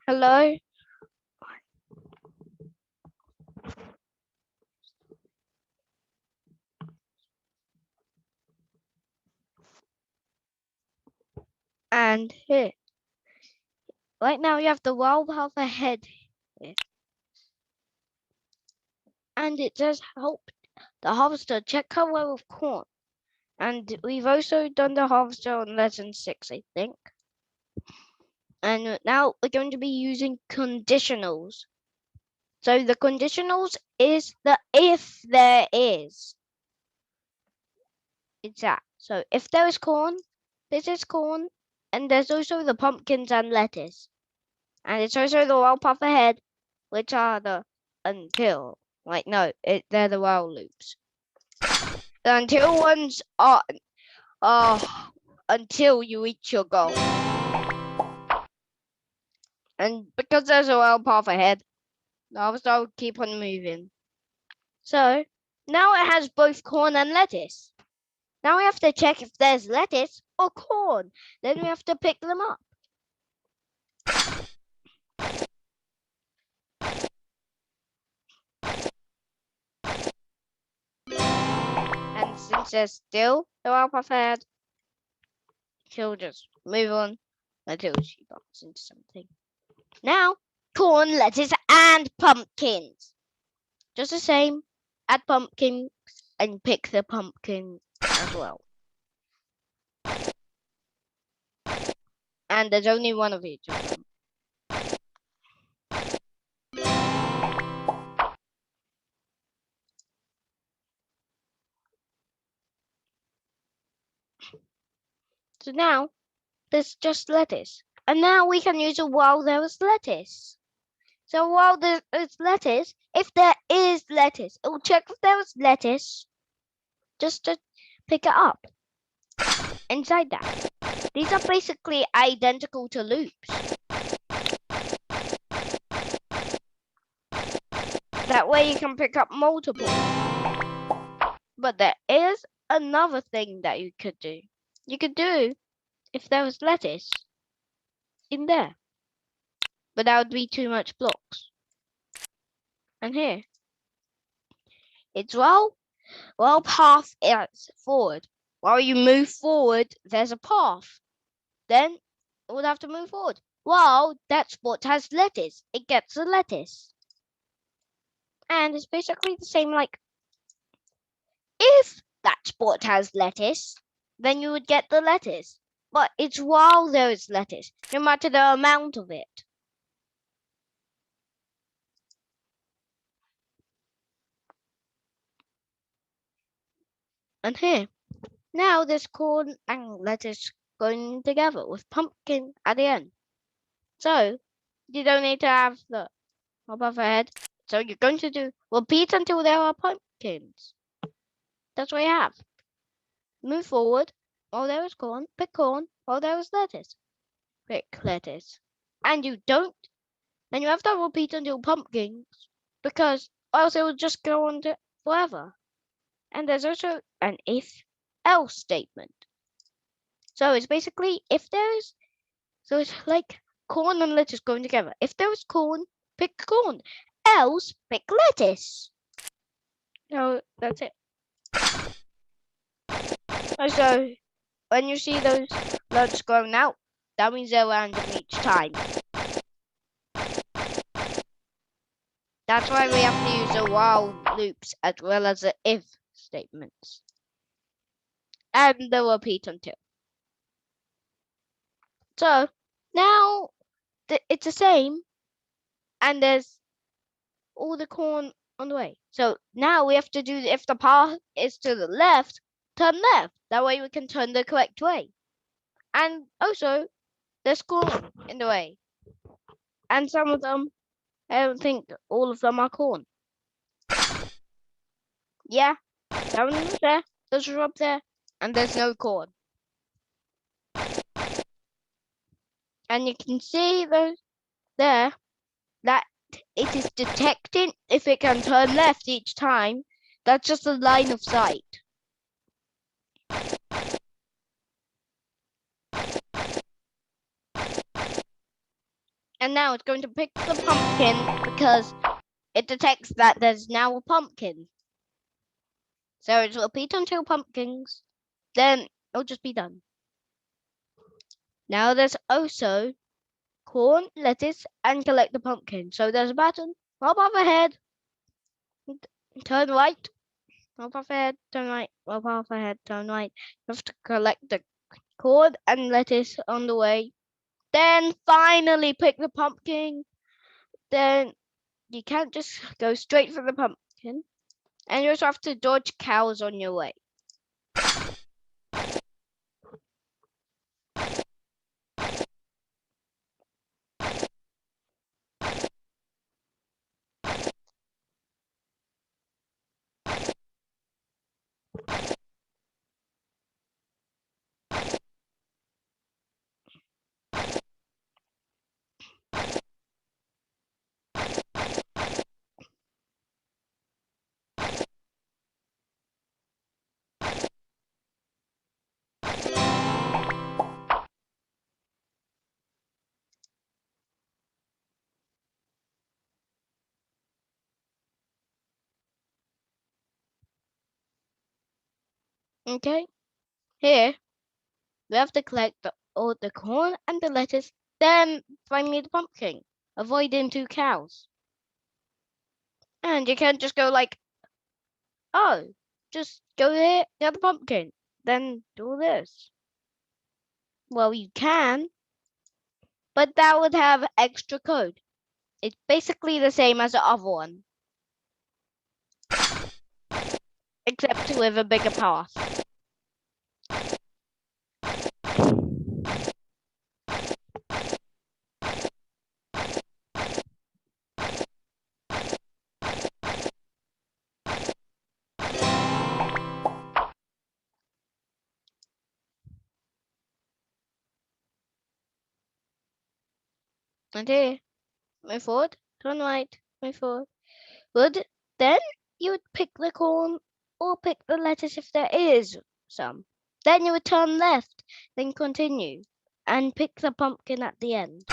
Hello? And here. Right now you have the wild path ahead here. And it does help the harvester check her row of corn. And we've also done the harvester on lesson 6, I think. And now we're going to be using conditionals. So the conditionals is the if there is. It's that. So if there is corn, this is corn, and there's also the pumpkins and lettuce. And it's also the wild path ahead, which are the until. Like no, they're the while loops. The until ones are until you reach your goal. And because there's a wild path ahead, the harvester will keep on moving. So now it has both corn and lettuce. Now we have to check if there's lettuce or corn. Then we have to pick them up. And since there's still the wild path ahead, she'll just move on until she bumps into something. Now, corn, lettuce, and pumpkins. Just the same, add pumpkin and pick the pumpkin as well. And there's only one of each of them. So now, there's just lettuce. And now we can use it while there is lettuce. So while there is lettuce, if there is lettuce, it will check if there is lettuce just to pick it up inside that. These are basically identical to loops. That way you can pick up multiple. But there is another thing that you could do. You could do if there was lettuce in there. But that would be too much blocks. And here, it's while path is forward. While you move forward, there's a path. Then it would have to move forward. While that spot has lettuce, it gets the lettuce. And it's basically the same like if that spot has lettuce, then you would get the lettuce. But it's while there is lettuce, no matter the amount of it. And here, now there's corn and lettuce going together with pumpkin at the end. So you don't need to have the above head. So you're going to do repeat until there are pumpkins. That's what you have. Move forward while there is corn, pick corn while there is lettuce. Pick lettuce. And you don't, and you have to repeat until pumpkins because else it will just go on forever. And there's also an if else statement. So it's basically if there's, so it's like corn and lettuce going together. If there is corn, pick corn. Else, pick lettuce. So that's it. So when you see those loads going out, that means they're random each time. That's why we have to use the while loops as well as the if statements. And the repeat until. So now it's the same, and there's all the corn on the way. So now we have to do, if the path is to the left, turn left. That way we can turn the correct way. And also, there's corn in the way. And some of them, I don't think all of them are corn. Yeah, that one was there, those are up there, and there's no corn. And you can see those there, that it is detecting if it can turn left each time. That's just a line of sight. And now it's going to pick the pumpkin because it detects that there's now a pumpkin. So it'll repeat until pumpkins, then it'll just be done. Now there's also corn, lettuce, and collect the pumpkin. So there's a button, hop off ahead, turn right, hop off ahead, turn right, hop off ahead, turn right. You have to collect the corn and lettuce on the way. Then finally pick the pumpkin. Then you can't just go straight for the pumpkin. And you also have to dodge cows on your way. Okay? Here, we have to collect all the corn and the lettuce, then find me the pumpkin, avoiding 2 cows. And you can't just go like, oh, just go here, get the pumpkin, then do this. Well, you can, but that would have extra code. It's basically the same as the other one, except with a bigger path. And here, move forward, turn right, move forward. Good. Then you would pick the corn or pick the lettuce if there is some. Then you would turn left, then continue, and pick the pumpkin at the end.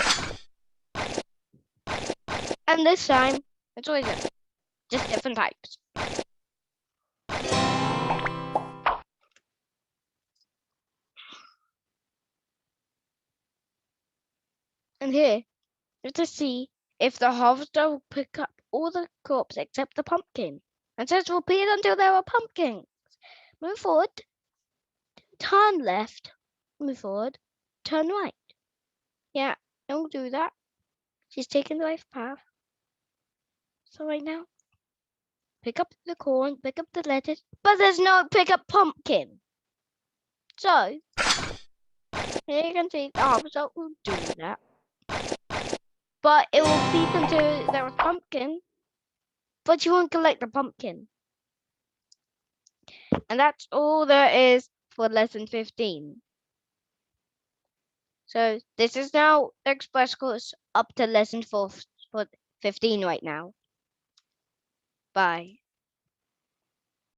And this time, it's always there, just different types. And here, you have to see if the harvester will pick up all the crops except the pumpkin. And says repeat until there are pumpkins. Move forward, turn left, move forward, turn right. Yeah, don't do that. She's taking the right path. So right now, pick up the corn, pick up the lettuce, but there's no pick up pumpkin. So, here you can see the harvester will do that. But it will peak until there is pumpkin, but you won't collect the pumpkin. And that's all there is for lesson 15. So this is now the express course up to lesson 4 for 15 right now. Bye.